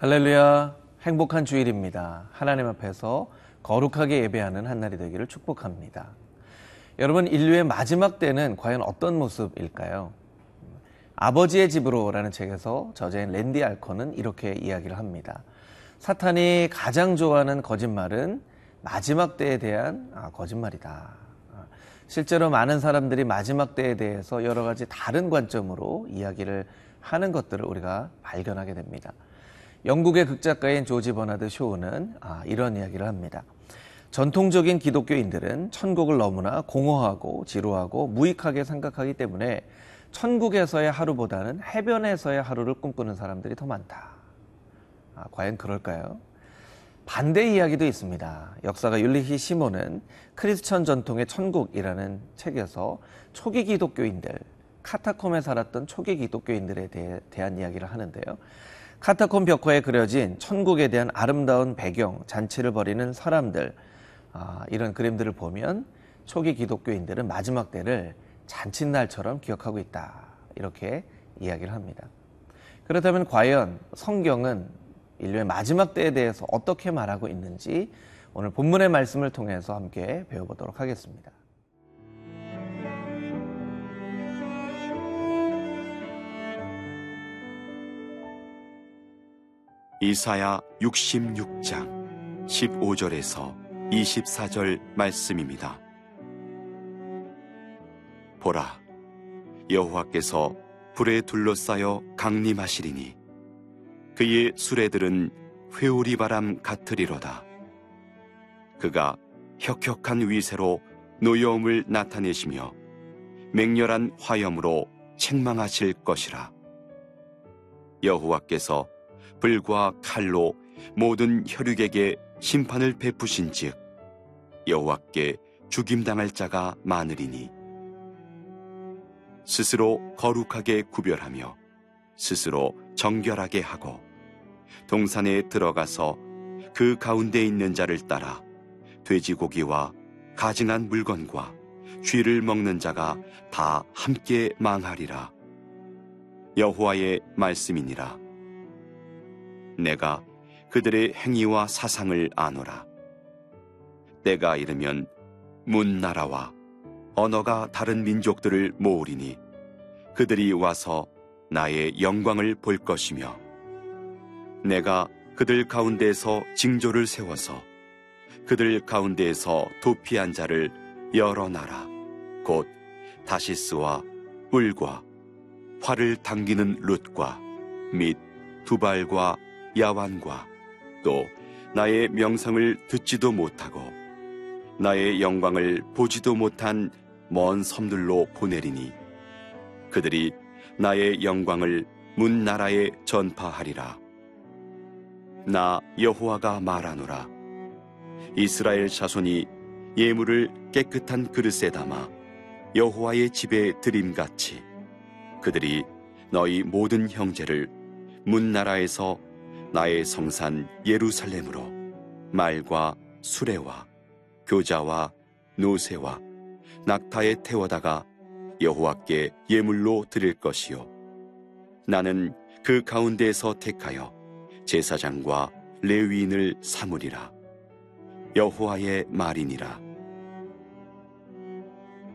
할렐루야, 행복한 주일입니다. 하나님 앞에서 거룩하게 예배하는 한날이 되기를 축복합니다. 여러분, 인류의 마지막 때는 과연 어떤 모습일까요? 아버지의 집으로라는 책에서 저자인 랜디 알컨은 이렇게 이야기를 합니다. 사탄이 가장 좋아하는 거짓말은 마지막 때에 대한 거짓말이다. 실제로 많은 사람들이 마지막 때에 대해서 여러 가지 다른 관점으로 이야기를 하는 것들을 우리가 발견하게 됩니다. 영국의 극작가인 조지 버나드 쇼우는 이런 이야기를 합니다. 전통적인 기독교인들은 천국을 너무나 공허하고 지루하고 무익하게 생각하기 때문에 천국에서의 하루보다는 해변에서의 하루를 꿈꾸는 사람들이 더 많다. 과연 그럴까요? 반대 이야기도 있습니다. 역사가 율리히 시몬은 크리스천 전통의 천국이라는 책에서 초기 기독교인들, 카타콤에 살았던 초기 기독교인들에 대한 이야기를 하는데요. 카타콤 벽화에 그려진 천국에 대한 아름다운 배경, 잔치를 벌이는 사람들, 이런 그림들을 보면 초기 기독교인들은 마지막 때를 잔칫날처럼 기억하고 있다. 이렇게 이야기를 합니다. 그렇다면 과연 성경은 인류의 마지막 때에 대해서 어떻게 말하고 있는지 오늘 본문의 말씀을 통해서 함께 배워보도록 하겠습니다. 이사야 66장 15절에서 24절 말씀입니다. 보라, 여호와께서 불에 둘러싸여 강림하시리니 그의 수레들은 회오리 바람 같으리로다. 그가 혁혁한 위세로 노여움을 나타내시며 맹렬한 화염으로 책망하실 것이라. 여호와께서 불과 칼로 모든 혈육에게 심판을 베푸신즉 여호와께 죽임당할 자가 많으리니 스스로 거룩하게 구별하며 스스로 정결하게 하고 동산에 들어가서 그 가운데 있는 자를 따라 돼지고기와 가증한 물건과 쥐를 먹는 자가 다 함께 망하리라. 여호와의 말씀이니라. 내가 그들의 행위와 사상을 아노라. 때가 이르면 문나라와 언어가 다른 민족들을 모으리니 그들이 와서 나의 영광을 볼 것이며 내가 그들 가운데에서 징조를 세워서 그들 가운데에서 도피한 자를 여러 나라 곧 다시스와 뿔과 활을 당기는 룻과 및 두발과 야완과 또 나의 명성을 듣지도 못하고 나의 영광을 보지도 못한 먼 섬들로 보내리니 그들이 나의 영광을 문 나라에 전파하리라. 나 여호와가 말하노라. 이스라엘 자손이 예물을 깨끗한 그릇에 담아 여호와의 집에 드림같이 그들이 너희 모든 형제를 문 나라에서 나의 성산 예루살렘으로 말과 수레와 교자와 노새와 낙타에 태워다가 여호와께 예물로 드릴 것이요 나는 그 가운데에서 택하여 제사장과 레위인을 삼으리라. 여호와의 말이니라.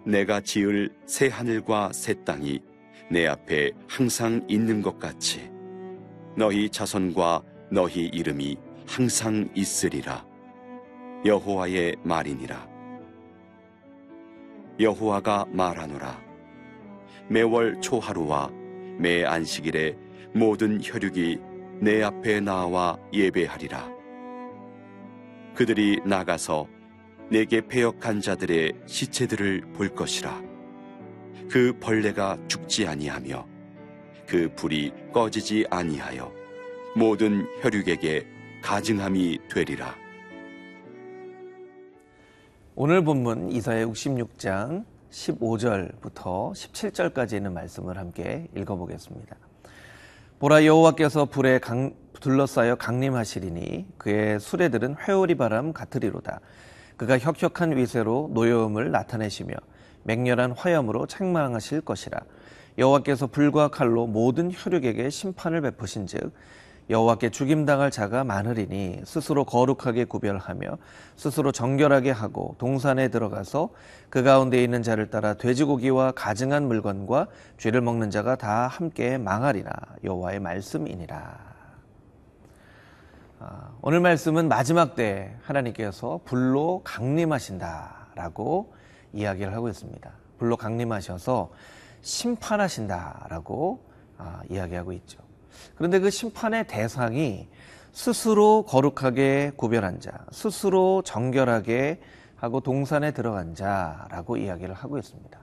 내가 지을 새 하늘과 새 땅이 내 앞에 항상 있는 것 같이 너희 자손과 너희 이름이 항상 있으리라. 여호와의 말이니라. 여호와가 말하노라. 매월 초하루와 매 안식일에 모든 혈육이 내 앞에 나와 예배하리라. 그들이 나가서 내게 패역한 자들의 시체들을 볼 것이라. 그 벌레가 죽지 아니하며 그 불이 꺼지지 아니하여 모든 혈육에게 가증함이 되리라. 오늘 본문 이사야 66장 15절부터 17절까지 있는 말씀을 함께 읽어보겠습니다. 보라, 여호와께서 불에 둘러싸여 강림하시리니 그의 수레들은 회오리 바람 같으리로다. 그가 혁혁한 위세로 노여움을 나타내시며 맹렬한 화염으로 책망하실 것이라. 여호와께서 불과 칼로 모든 혈육에게 심판을 베푸신즉 여호와께 죽임당할 자가 많으리니 스스로 거룩하게 구별하며 스스로 정결하게 하고 동산에 들어가서 그 가운데 있는 자를 따라 돼지고기와 가증한 물건과 쥐를 먹는 자가 다 함께 망하리라. 여호와의 말씀이니라. 오늘 말씀은 마지막 때 하나님께서 불로 강림하신다라고 이야기를 하고 있습니다. 불로 강림하셔서 심판하신다라고 이야기하고 있죠. 그런데 그 심판의 대상이 스스로 거룩하게 구별한 자, 스스로 정결하게 하고 동산에 들어간 자라고 이야기를 하고 있습니다.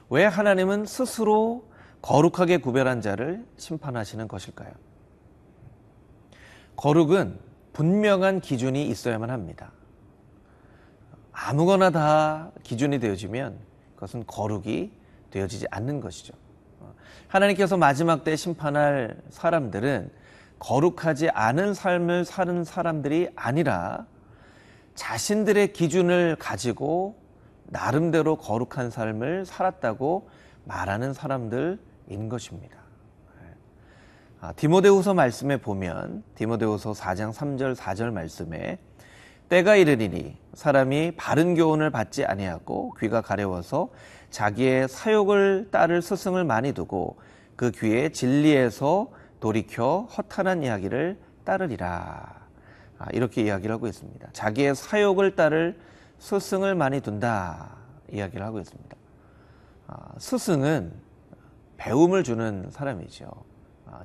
왜 하나님은 스스로 거룩하게 구별한 자를 심판하시는 것일까요? 거룩은 분명한 기준이 있어야만 합니다. 아무거나 다 기준이 되어지면 그것은 거룩이 되어지지 않는 것이죠. 하나님께서 마지막 때 심판할 사람들은 거룩하지 않은 삶을 사는 사람들이 아니라 자신들의 기준을 가지고 나름대로 거룩한 삶을 살았다고 말하는 사람들인 것입니다. 디모데후서 말씀에 보면 디모데후서 4장 3절 4절 말씀에 때가 이르리니 사람이 바른 교훈을 받지 아니하고 귀가 가려워서 자기의 사욕을 따를 스승을 많이 두고 그 귀에 진리에서 돌이켜 허탄한 이야기를 따르리라. 이렇게 이야기를 하고 있습니다. 자기의 사욕을 따를 스승을 많이 둔다 이야기를 하고 있습니다. 스승은 배움을 주는 사람이죠.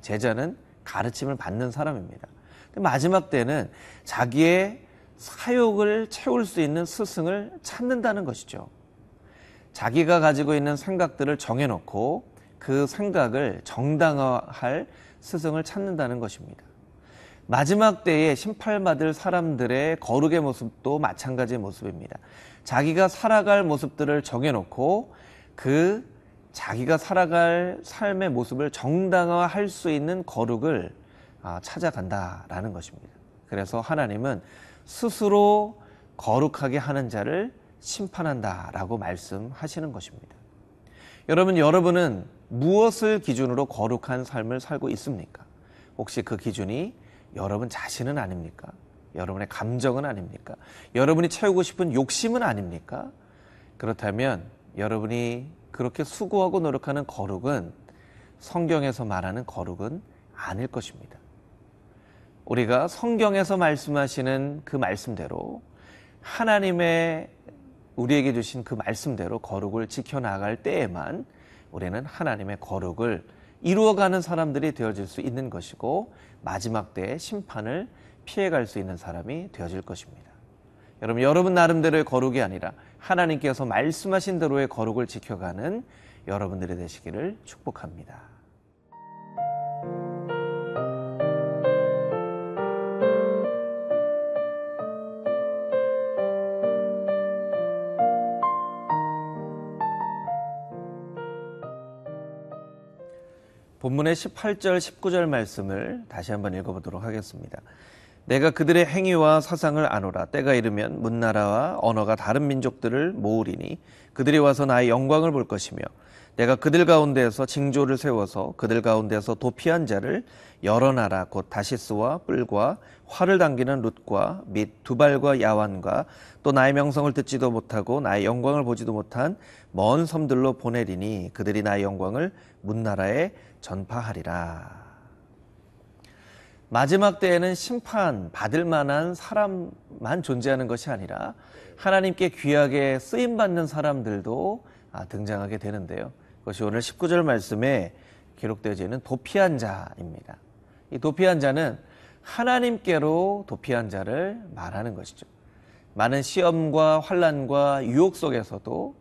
제자는 가르침을 받는 사람입니다. 마지막 때는 자기의 사욕을 채울 수 있는 스승을 찾는다는 것이죠. 자기가 가지고 있는 생각들을 정해놓고 그 생각을 정당화할 스승을 찾는다는 것입니다. 마지막 때에 심판받을 사람들의 거룩의 모습도 마찬가지의 모습입니다. 자기가 살아갈 모습들을 정해놓고 그 자기가 살아갈 삶의 모습을 정당화할 수 있는 거룩을 찾아간다라는 것입니다. 그래서 하나님은 스스로 거룩하게 하는 자를 심판한다라고 말씀하시는 것입니다. 여러분은 무엇을 기준으로 거룩한 삶을 살고 있습니까? 혹시 그 기준이 여러분 자신은 아닙니까? 여러분의 감정은 아닙니까? 여러분이 채우고 싶은 욕심은 아닙니까? 그렇다면 여러분이 그렇게 수고하고 노력하는 거룩은 성경에서 말하는 거룩은 아닐 것입니다. 우리가 성경에서 말씀하시는 그 말씀대로 하나님의 우리에게 주신 그 말씀대로 거룩을 지켜나갈 때에만 우리는 하나님의 거룩을 이루어가는 사람들이 되어질 수 있는 것이고 마지막 때의 심판을 피해갈 수 있는 사람이 되어질 것입니다. 여러분 나름대로의 거룩이 아니라 하나님께서 말씀하신 대로의 거룩을 지켜가는 여러분들이 되시기를 축복합니다. 본문의 18절, 19절 말씀을 다시 한번 읽어보도록 하겠습니다. 내가 그들의 행위와 사상을 아노라. 때가 이르면 문나라와 언어가 다른 민족들을 모으리니 그들이 와서 나의 영광을 볼 것이며 내가 그들 가운데에서 징조를 세워서 그들 가운데에서 도피한 자를 여러 나라 곧 다시스와 뿔과 활을 당기는 룻과 및 두발과 야완과 또 나의 명성을 듣지도 못하고 나의 영광을 보지도 못한 먼 섬들로 보내리니 그들이 나의 영광을 문나라에 전파하리라. 마지막 때에는 심판 받을 만한 사람만 존재하는 것이 아니라 하나님께 귀하게 쓰임받는 사람들도 등장하게 되는데요. 그것이 오늘 19절 말씀에 기록되어져 있는 도피한 자입니다. 이 도피한 자는 하나님께로 도피한 자를 말하는 것이죠. 많은 시험과 환난과 유혹 속에서도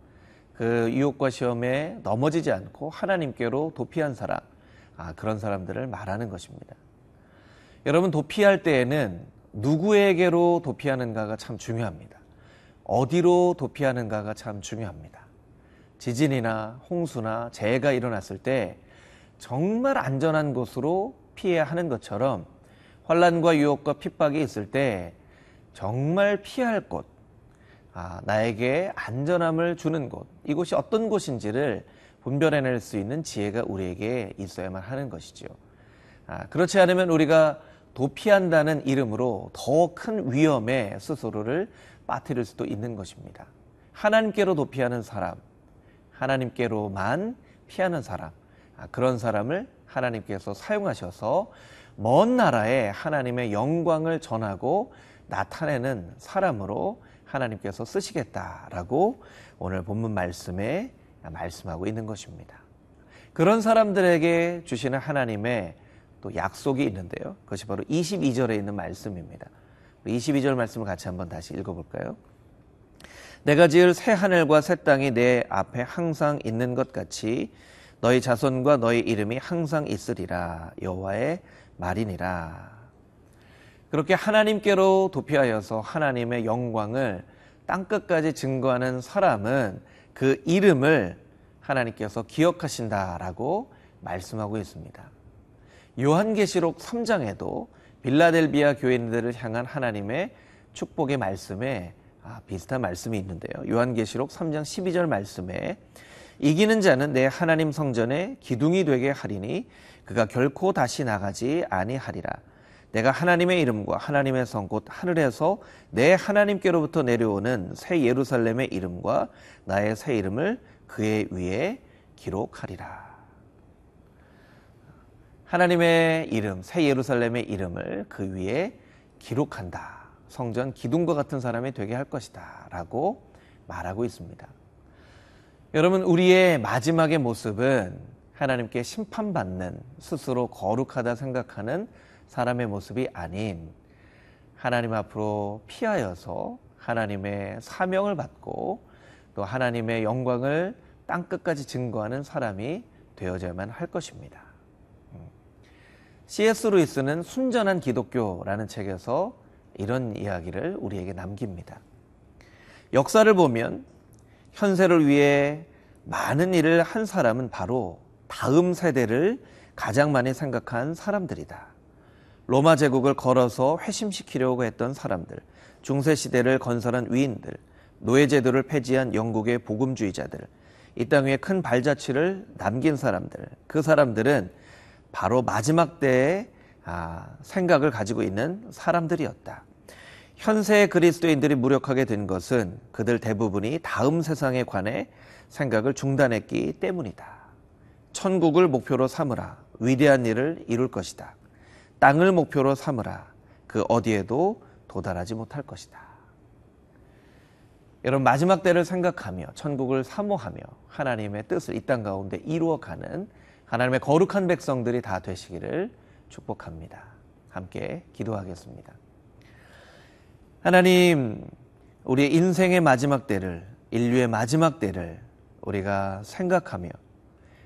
그 유혹과 시험에 넘어지지 않고 하나님께로 도피한 사람, 그런 사람들을 말하는 것입니다. 여러분, 도피할 때에는 누구에게로 도피하는가가 참 중요합니다. 어디로 도피하는가가 참 중요합니다. 지진이나 홍수나 재해가 일어났을 때 정말 안전한 곳으로 피해야 하는 것처럼 환난과 유혹과 핍박이 있을 때 정말 피할 곳, 나에게 안전함을 주는 곳, 이곳이 어떤 곳인지를 분별해낼 수 있는 지혜가 우리에게 있어야만 하는 것이죠. 그렇지 않으면 우리가 도피한다는 이름으로 더 큰 위험에 스스로를 빠뜨릴 수도 있는 것입니다. 하나님께로 도피하는 사람, 하나님께로만 피하는 사람, 그런 사람을 하나님께서 사용하셔서 먼 나라에 하나님의 영광을 전하고 나타내는 사람으로 하나님께서 쓰시겠다라고 오늘 본문 말씀에 말씀하고 있는 것입니다. 그런 사람들에게 주시는 하나님의 또 약속이 있는데요. 그것이 바로 22절에 있는 말씀입니다. 22절 말씀을 같이 한번 다시 읽어볼까요? 내가 지을 새 하늘과 새 땅이 내 앞에 항상 있는 것 같이 너희 자손과 너희 이름이 항상 있으리라. 여호와의 말이니라. 그렇게 하나님께로 도피하여서 하나님의 영광을 땅끝까지 증거하는 사람은 그 이름을 하나님께서 기억하신다라고 말씀하고 있습니다. 요한계시록 3장에도 빌라델비아 교인들을 향한 하나님의 축복의 말씀에 비슷한 말씀이 있는데요. 요한계시록 3장 12절 말씀에 이기는 자는 내 하나님 성전에 기둥이 되게 하리니 그가 결코 다시 나가지 아니하리라. 내가 하나님의 이름과 하나님의 성 곧 하늘에서 내 하나님께로부터 내려오는 새 예루살렘의 이름과 나의 새 이름을 그의 위에 기록하리라. 하나님의 이름, 새 예루살렘의 이름을 그 위에 기록한다. 성전 기둥과 같은 사람이 되게 할 것이다 라고 말하고 있습니다. 여러분, 우리의 마지막의 모습은 하나님께 심판받는, 스스로 거룩하다 생각하는 사람의 모습이 아닌 하나님 앞으로 피하여서 하나님의 사명을 받고 또 하나님의 영광을 땅끝까지 증거하는 사람이 되어져야만 할 것입니다. C.S. 루이스는 순전한 기독교라는 책에서 이런 이야기를 우리에게 남깁니다. 역사를 보면 현세를 위해 많은 일을 한 사람은 바로 다음 세대를 가장 많이 생각한 사람들이다. 로마 제국을 걸어서 회심시키려고 했던 사람들, 중세시대를 건설한 위인들, 노예제도를 폐지한 영국의 복음주의자들, 이 땅 위에 큰 발자취를 남긴 사람들, 그 사람들은 바로 마지막 때의 생각을 가지고 있는 사람들이었다. 현세의 그리스도인들이 무력하게 된 것은 그들 대부분이 다음 세상에 관해 생각을 중단했기 때문이다. 천국을 목표로 삼으라. 위대한 일을 이룰 것이다. 땅을 목표로 삼으라. 그 어디에도 도달하지 못할 것이다. 여러분, 마지막 때를 생각하며 천국을 사모하며 하나님의 뜻을 이 땅 가운데 이루어가는 하나님의 거룩한 백성들이 다 되시기를 축복합니다. 함께 기도하겠습니다. 하나님, 우리의 인생의 마지막 때를, 인류의 마지막 때를 우리가 생각하며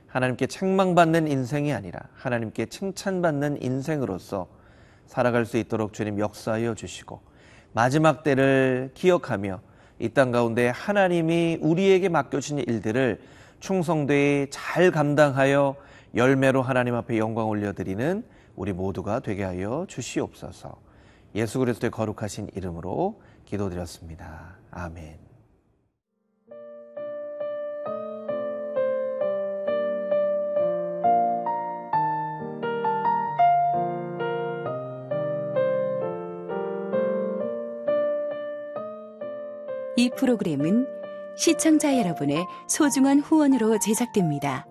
하나님께 책망받는 인생이 아니라 하나님께 칭찬받는 인생으로서 살아갈 수 있도록 주님 역사하여 주시고, 마지막 때를 기억하며 이 땅 가운데 하나님이 우리에게 맡겨주신 일들을 충성되이 잘 감당하여 열매로 하나님 앞에 영광 올려드리는 우리 모두가 되게 하여 주시옵소서. 예수 그리스도의 거룩하신 이름으로 기도드렸습니다. 아멘. 이 프로그램은 시청자 여러분의 소중한 후원으로 제작됩니다.